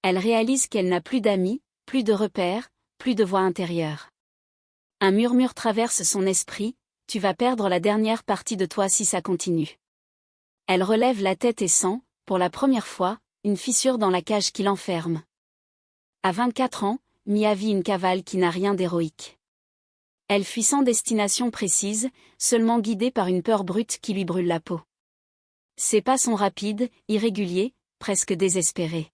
Elle réalise qu'elle n'a plus d'amis, plus de repères, plus de voix intérieure. Un murmure traverse son esprit, tu vas perdre la dernière partie de toi si ça continue. Elle relève la tête et sent, pour la première fois, une fissure dans la cage qui l'enferme. À 24 ans, Mia vit une cavale qui n'a rien d'héroïque. Elle fuit sans destination précise, seulement guidée par une peur brute qui lui brûle la peau. Ses pas sont rapides, irréguliers, presque désespérés.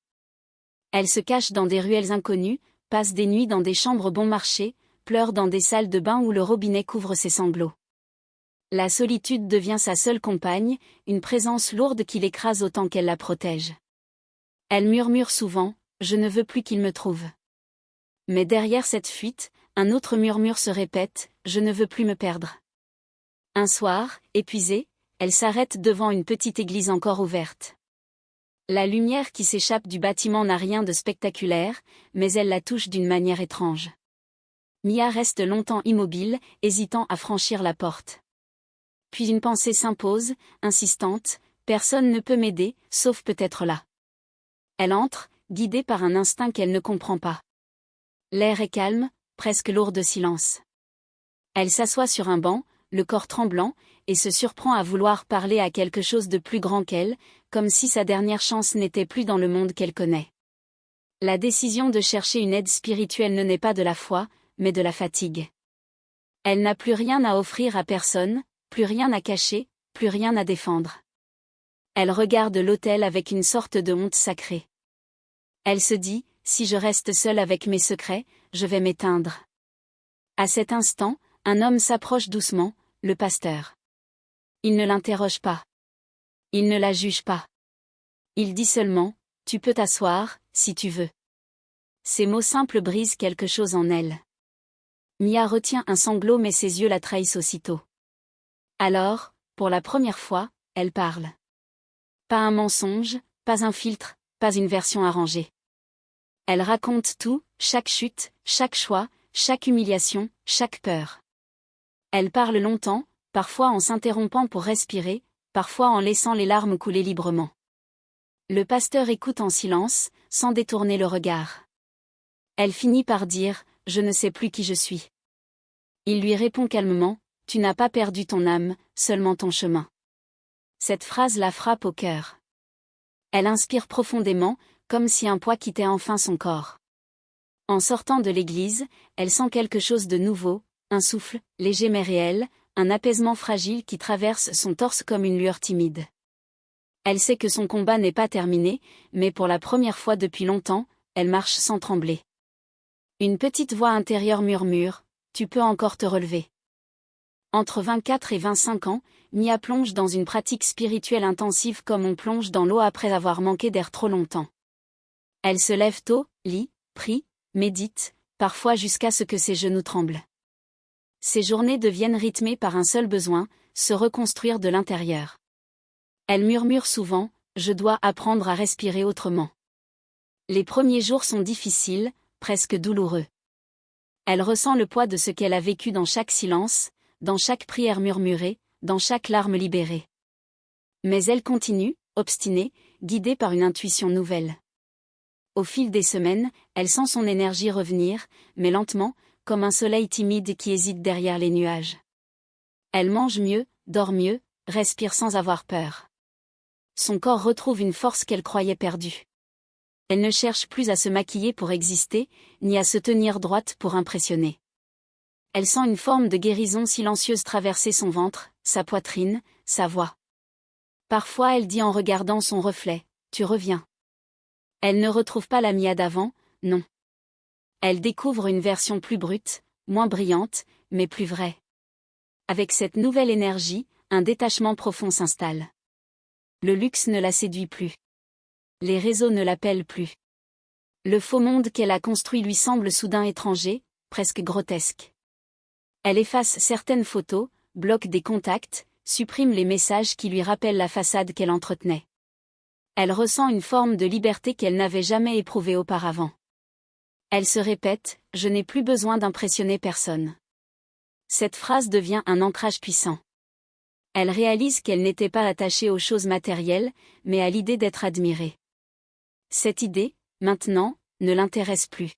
Elle se cache dans des ruelles inconnues, passe des nuits dans des chambres bon marché, pleure dans des salles de bain où le robinet couvre ses sanglots. La solitude devient sa seule compagne, une présence lourde qui l'écrase autant qu'elle la protège. Elle murmure souvent, « Je ne veux plus qu'il me trouve ». Mais derrière cette fuite, un autre murmure se répète, « Je ne veux plus me perdre ». Un soir, épuisée, elle s'arrête devant une petite église encore ouverte. La lumière qui s'échappe du bâtiment n'a rien de spectaculaire, mais elle la touche d'une manière étrange. Mia reste longtemps immobile, hésitant à franchir la porte. Puis une pensée s'impose, insistante, personne ne peut m'aider, sauf peut-être là. Elle entre, guidée par un instinct qu'elle ne comprend pas. L'air est calme, presque lourd de silence. Elle s'assoit sur un banc, le corps tremblant, et se surprend à vouloir parler à quelque chose de plus grand qu'elle, comme si sa dernière chance n'était plus dans le monde qu'elle connaît. La décision de chercher une aide spirituelle ne naît pas de la foi, mais de la fatigue. Elle n'a plus rien à offrir à personne, plus rien à cacher, plus rien à défendre. Elle regarde l'autel avec une sorte de honte sacrée. Elle se dit, si je reste seule avec mes secrets, je vais m'éteindre. À cet instant, un homme s'approche doucement, le pasteur. Il ne l'interroge pas. Il ne la juge pas. Il dit seulement, tu peux t'asseoir, si tu veux. Ces mots simples brisent quelque chose en elle. Mia retient un sanglot mais ses yeux la trahissent aussitôt. Alors, pour la première fois, elle parle. Pas un mensonge, pas un filtre, pas une version arrangée. Elle raconte tout, chaque chute, chaque choix, chaque humiliation, chaque peur. Elle parle longtemps, parfois en s'interrompant pour respirer, parfois en laissant les larmes couler librement. Le pasteur écoute en silence, sans détourner le regard. Elle finit par dire, « Je ne sais plus qui je suis ». Il lui répond calmement, « Tu n'as pas perdu ton âme, seulement ton chemin ». Cette phrase la frappe au cœur. Elle inspire profondément, comme si un poids quittait enfin son corps. En sortant de l'église, elle sent quelque chose de nouveau, un souffle, léger mais réel, un apaisement fragile qui traverse son torse comme une lueur timide. Elle sait que son combat n'est pas terminé, mais pour la première fois depuis longtemps, elle marche sans trembler. Une petite voix intérieure murmure, « Tu peux encore te relever ». Entre 24 et 25 ans, Mia plonge dans une pratique spirituelle intensive comme on plonge dans l'eau après avoir manqué d'air trop longtemps. Elle se lève tôt, lit, prie, médite, parfois jusqu'à ce que ses genoux tremblent. Ses journées deviennent rythmées par un seul besoin, se reconstruire de l'intérieur. Elle murmure souvent, « Je dois apprendre à respirer autrement ». Les premiers jours sont difficiles, presque douloureux. Elle ressent le poids de ce qu'elle a vécu dans chaque silence, dans chaque prière murmurée, dans chaque larme libérée. Mais elle continue, obstinée, guidée par une intuition nouvelle. Au fil des semaines, elle sent son énergie revenir, mais lentement, comme un soleil timide qui hésite derrière les nuages. Elle mange mieux, dort mieux, respire sans avoir peur. Son corps retrouve une force qu'elle croyait perdue. Elle ne cherche plus à se maquiller pour exister, ni à se tenir droite pour impressionner. Elle sent une forme de guérison silencieuse traverser son ventre, sa poitrine, sa voix. Parfois elle dit en regardant son reflet, « Tu reviens ». Elle ne retrouve pas la Mia d'avant, non. Elle découvre une version plus brute, moins brillante, mais plus vraie. Avec cette nouvelle énergie, un détachement profond s'installe. Le luxe ne la séduit plus. Les réseaux ne l'appellent plus. Le faux monde qu'elle a construit lui semble soudain étranger, presque grotesque. Elle efface certaines photos, bloque des contacts, supprime les messages qui lui rappellent la façade qu'elle entretenait. Elle ressent une forme de liberté qu'elle n'avait jamais éprouvée auparavant. Elle se répète, « Je n'ai plus besoin d'impressionner personne ». Cette phrase devient un ancrage puissant. Elle réalise qu'elle n'était pas attachée aux choses matérielles, mais à l'idée d'être admirée. Cette idée, maintenant, ne l'intéresse plus.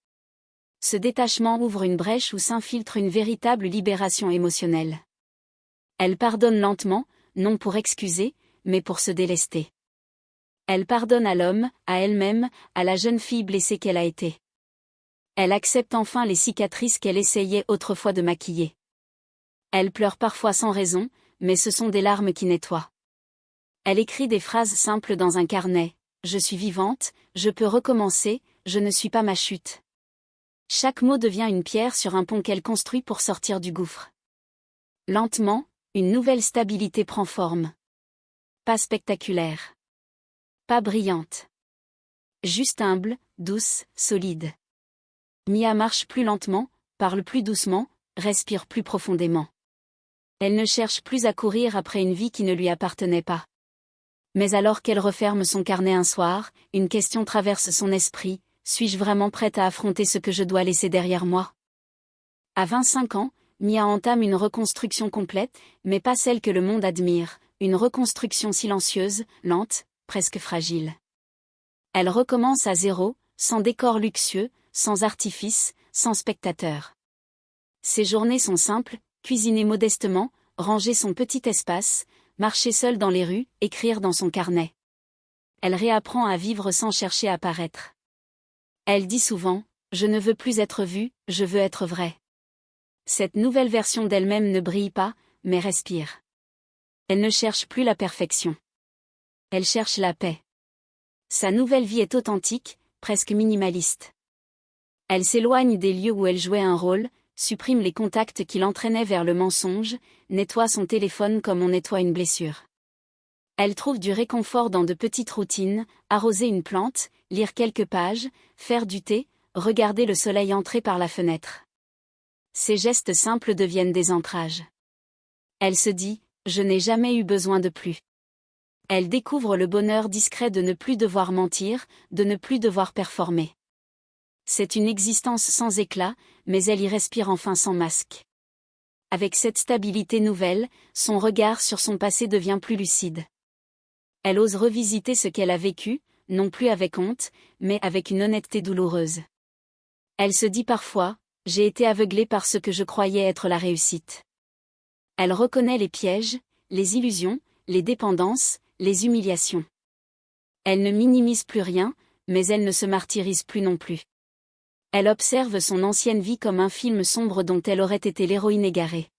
Ce détachement ouvre une brèche où s'infiltre une véritable libération émotionnelle. Elle pardonne lentement, non pour excuser, mais pour se délester. Elle pardonne à l'homme, à elle-même, à la jeune fille blessée qu'elle a été. Elle accepte enfin les cicatrices qu'elle essayait autrefois de maquiller. Elle pleure parfois sans raison, mais ce sont des larmes qui nettoient. Elle écrit des phrases simples dans un carnet. Je suis vivante, je peux recommencer, je ne suis pas ma chute. Chaque mot devient une pierre sur un pont qu'elle construit pour sortir du gouffre. Lentement, une nouvelle stabilité prend forme. Pas spectaculaire. Pas brillante. Juste humble, douce, solide. Mia marche plus lentement, parle plus doucement, respire plus profondément. Elle ne cherche plus à courir après une vie qui ne lui appartenait pas. Mais alors qu'elle referme son carnet un soir, une question traverse son esprit, suis-je vraiment prête à affronter ce que je dois laisser derrière moi? À 25 ans, Mia entame une reconstruction complète, mais pas celle que le monde admire, une reconstruction silencieuse, lente, presque fragile. Elle recommence à zéro, sans décor luxueux, sans artifice, sans spectateurs. Ses journées sont simples, cuisiner modestement, ranger son petit espace, marcher seule dans les rues, écrire dans son carnet. Elle réapprend à vivre sans chercher à paraître. Elle dit souvent, « Je ne veux plus être vue, je veux être vraie ». Cette nouvelle version d'elle-même ne brille pas, mais respire. Elle ne cherche plus la perfection. Elle cherche la paix. Sa nouvelle vie est authentique, presque minimaliste. Elle s'éloigne des lieux où elle jouait un rôle, supprime les contacts qui l'entraînaient vers le mensonge, nettoie son téléphone comme on nettoie une blessure. Elle trouve du réconfort dans de petites routines, arroser une plante, lire quelques pages, faire du thé, regarder le soleil entrer par la fenêtre. Ces gestes simples deviennent des ancrages. Elle se dit, je n'ai jamais eu besoin de plus. Elle découvre le bonheur discret de ne plus devoir mentir, de ne plus devoir performer. C'est une existence sans éclat, mais elle y respire enfin sans masque. Avec cette stabilité nouvelle, son regard sur son passé devient plus lucide. Elle ose revisiter ce qu'elle a vécu, non plus avec honte, mais avec une honnêteté douloureuse. Elle se dit parfois, j'ai été aveuglée par ce que je croyais être la réussite. Elle reconnaît les pièges, les illusions, les dépendances, les humiliations. Elle ne minimise plus rien, mais elle ne se martyrise plus non plus. Elle observe son ancienne vie comme un film sombre dont elle aurait été l'héroïne égarée.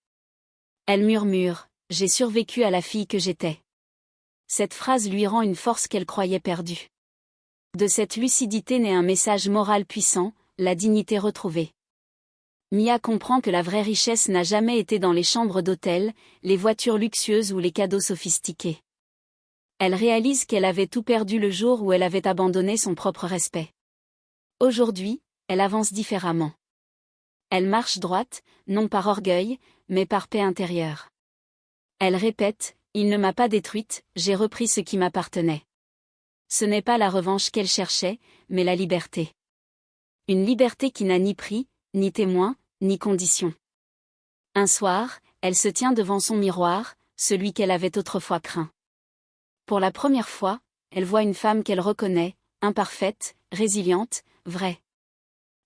Elle murmure, « J'ai survécu à la fille que j'étais ». Cette phrase lui rend une force qu'elle croyait perdue. De cette lucidité naît un message moral puissant, la dignité retrouvée. Mia comprend que la vraie richesse n'a jamais été dans les chambres d'hôtel, les voitures luxueuses ou les cadeaux sophistiqués. Elle réalise qu'elle avait tout perdu le jour où elle avait abandonné son propre respect. Aujourd'hui, elle avance différemment. Elle marche droite, non par orgueil, mais par paix intérieure. Elle répète, « Il ne m'a pas détruite, j'ai repris ce qui m'appartenait ». Ce n'est pas la revanche qu'elle cherchait, mais la liberté. Une liberté qui n'a ni prix, ni témoin, ni condition. Un soir, elle se tient devant son miroir, celui qu'elle avait autrefois craint. Pour la première fois, elle voit une femme qu'elle reconnaît, imparfaite, résiliente, vraie.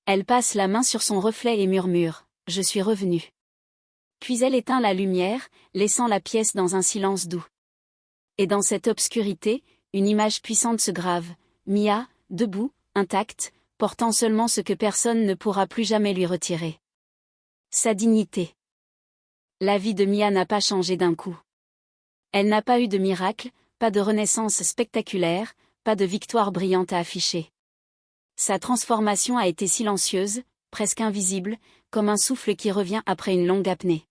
Elle passe la main sur son reflet et murmure « Je suis revenue ». Puis elle éteint la lumière, laissant la pièce dans un silence doux. Et dans cette obscurité, une image puissante se grave, Mia, debout, intacte, portant seulement ce que personne ne pourra plus jamais lui retirer. Sa dignité. La vie de Mia n'a pas changé d'un coup. Elle n'a pas eu de miracle, pas de renaissance spectaculaire, pas de victoire brillante à afficher. Sa transformation a été silencieuse, presque invisible, comme un souffle qui revient après une longue apnée.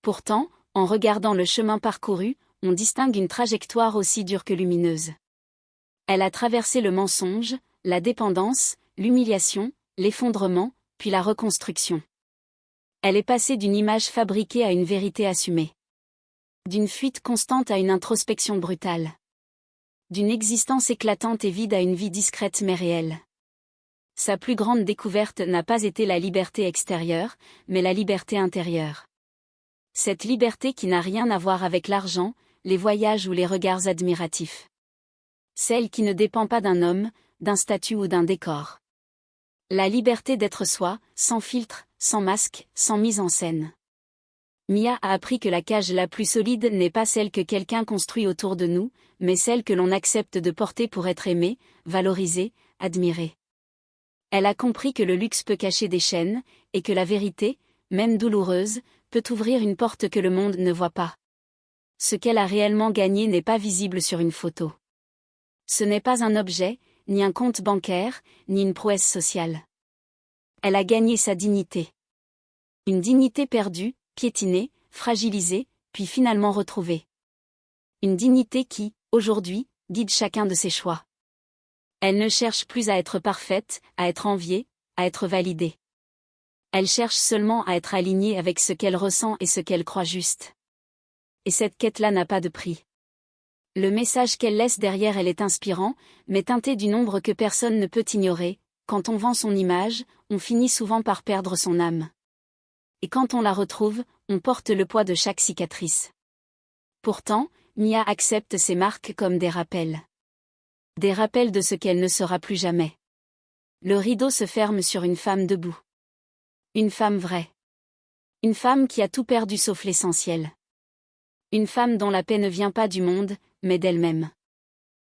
Pourtant, en regardant le chemin parcouru, on distingue une trajectoire aussi dure que lumineuse. Elle a traversé le mensonge, la dépendance, l'humiliation, l'effondrement, puis la reconstruction. Elle est passée d'une image fabriquée à une vérité assumée. D'une fuite constante à une introspection brutale. D'une existence éclatante et vide à une vie discrète mais réelle. Sa plus grande découverte n'a pas été la liberté extérieure, mais la liberté intérieure. Cette liberté qui n'a rien à voir avec l'argent, les voyages ou les regards admiratifs. Celle qui ne dépend pas d'un homme, d'un statut ou d'un décor. La liberté d'être soi, sans filtre, sans masque, sans mise en scène. Mia a appris que la cage la plus solide n'est pas celle que quelqu'un construit autour de nous, mais celle que l'on accepte de porter pour être aimé, valorisé, admiré. Elle a compris que le luxe peut cacher des chaînes, et que la vérité, même douloureuse, peut ouvrir une porte que le monde ne voit pas. Ce qu'elle a réellement gagné n'est pas visible sur une photo. Ce n'est pas un objet, ni un compte bancaire, ni une prouesse sociale. Elle a gagné sa dignité. Une dignité perdue, piétinée, fragilisée, puis finalement retrouvée. Une dignité qui, aujourd'hui, guide chacun de ses choix. Elle ne cherche plus à être parfaite, à être enviée, à être validée. Elle cherche seulement à être alignée avec ce qu'elle ressent et ce qu'elle croit juste. Et cette quête-là n'a pas de prix. Le message qu'elle laisse derrière elle est inspirant, mais teinté d'une ombre que personne ne peut ignorer. Quand on vend son image, on finit souvent par perdre son âme. Et quand on la retrouve, on porte le poids de chaque cicatrice. Pourtant, Mia accepte ces marques comme des rappels. Des rappels de ce qu'elle ne sera plus jamais. Le rideau se ferme sur une femme debout. Une femme vraie. Une femme qui a tout perdu sauf l'essentiel. Une femme dont la paix ne vient pas du monde, mais d'elle-même.